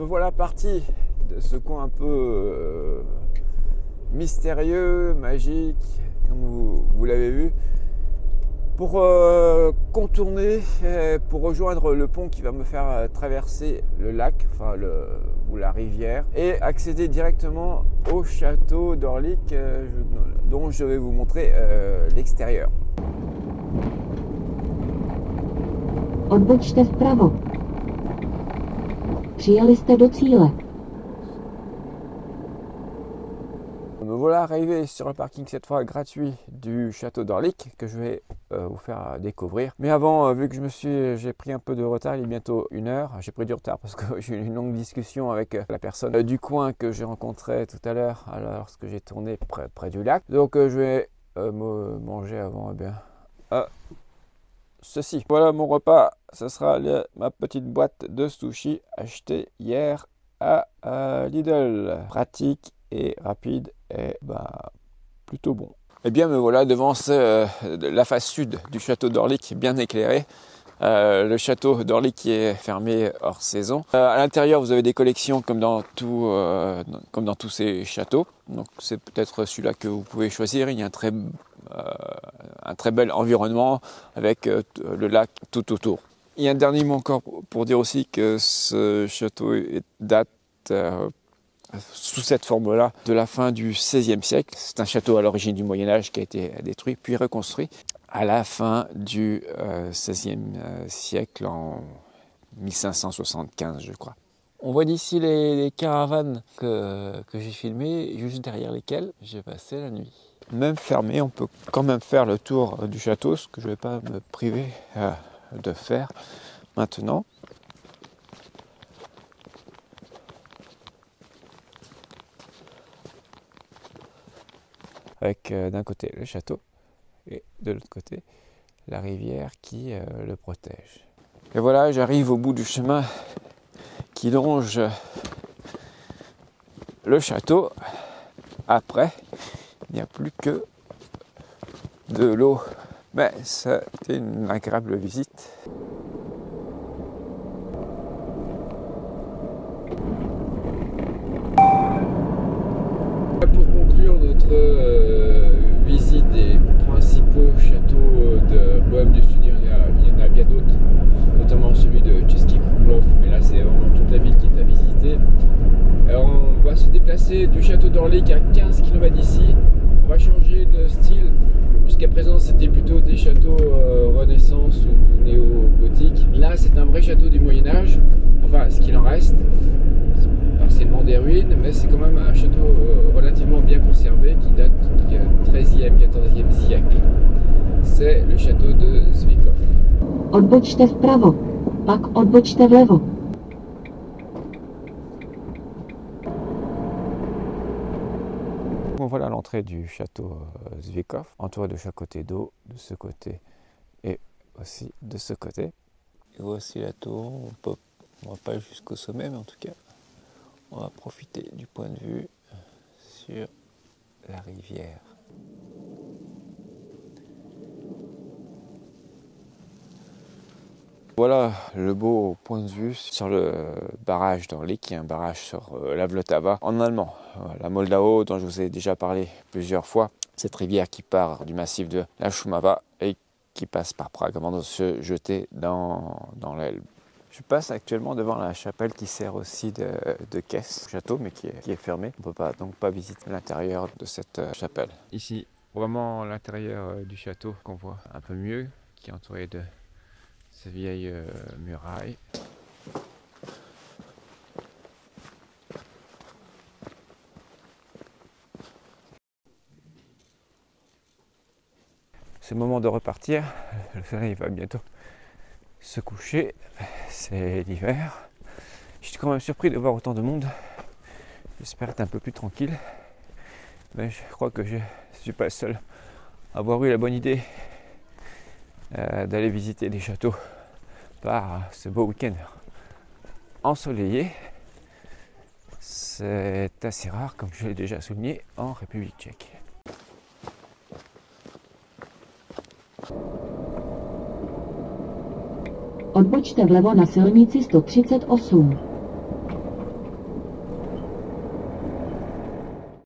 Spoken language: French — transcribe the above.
Me voilà parti de ce coin un peu mystérieux, magique, comme vous l'avez vu, pour contourner, pour rejoindre le pont qui va me faire traverser le lac, ou la rivière, et accéder directement au château d'Orlik, dont je vais vous montrer l'extérieur. Odbočte vpravo. Přijeli jste do cíle. Me voilà arrivé sur le parking cette fois gratuit du château d'Orlik que je vais vous faire découvrir. Mais avant, vu que j'ai pris un peu de retard, il est bientôt 1h. J'ai pris du retard parce que j'ai eu une longue discussion avec la personne du coin que j'ai rencontré tout à l'heure lorsque j'ai tourné près du lac. Donc je vais me manger avant ceci. Voilà mon repas, ce sera ma petite boîte de sushi achetée hier à Lidl. Pratique et rapide et plutôt bon. Et bien me voilà devant la face sud du château d'Orlik bien éclairé. Le château d'Orlik qui est fermé hors saison. À l'intérieur vous avez des collections comme dans tous ces châteaux. Donc c'est peut-être celui-là que vous pouvez choisir. Il y a un très bel environnement avec le lac tout autour. Il y a un dernier mot encore pour dire aussi que ce château date sous cette forme-là de la fin du XVIe siècle. C'est un château à l'origine du Moyen-Âge qui a été détruit puis reconstruit à la fin du XVIe siècle en 1575 je crois. On voit d'ici les caravanes que j'ai filmées, juste derrière lesquelles j'ai passé la nuit. Même fermé, on peut quand même faire le tour du château, ce que je ne vais pas me priver de faire maintenant. Avec d'un côté le château et de l'autre côté la rivière qui le protège. Et voilà, j'arrive au bout du chemin qui longe le château. Après, il n'y a plus que de l'eau. Mais c'était une agréable visite. Pour conclure notre visite des principaux châteaux de Bohême du Sud, il y en a bien d'autres, notamment celui de Český Krumlov, mais là c'est vraiment toute la ville qui est à visiter. Alors on va se déplacer du château d'Orlik à 15 km d'ici. On va changer de style. Jusqu'à présent c'était plutôt des châteaux Renaissance ou néo-gothique. Là c'est un vrai château du Moyen-Âge, enfin ce qu'il en reste. Partiellement des ruines, mais c'est quand même un château relativement bien conservé qui date du XIIIe, XIVe siècle. C'est le château de Zvíkov. Odbočte vpravo, pak odbočte vlevo. Bon, voilà l'entrée du château Zvíkov, entouré de chaque côté d'eau, de ce côté et aussi de ce côté. Et voici la tour, on va pas jusqu'au sommet, mais en tout cas, on va profiter du point de vue sur la rivière. Voilà le beau point de vue sur le barrage d'Orlik, qui est un barrage sur la Vltava en allemand. La Moldau, dont je vous ai déjà parlé plusieurs fois, cette rivière qui part du massif de la Šumava et qui passe par Prague avant de se jeter dans l'Elbe. Je passe actuellement devant la chapelle qui sert aussi de caisse au château, mais qui est fermée. On ne peut donc pas visiter l'intérieur de cette chapelle. Ici, vraiment l'intérieur du château qu'on voit un peu mieux, qui est entouré de ces vieilles murailles. C'est le moment de repartir. Le soleil va bientôt se coucher. C'est l'hiver. Je suis quand même surpris de voir autant de monde. J'espère être un peu plus tranquille. Mais je crois que je ne suis pas le seul à avoir eu la bonne idée d'aller visiter les châteaux par ce beau week-end ensoleillé. C'est assez rare, comme je l'ai déjà souligné, en République tchèque. Odbočte vlevo na silnici 138.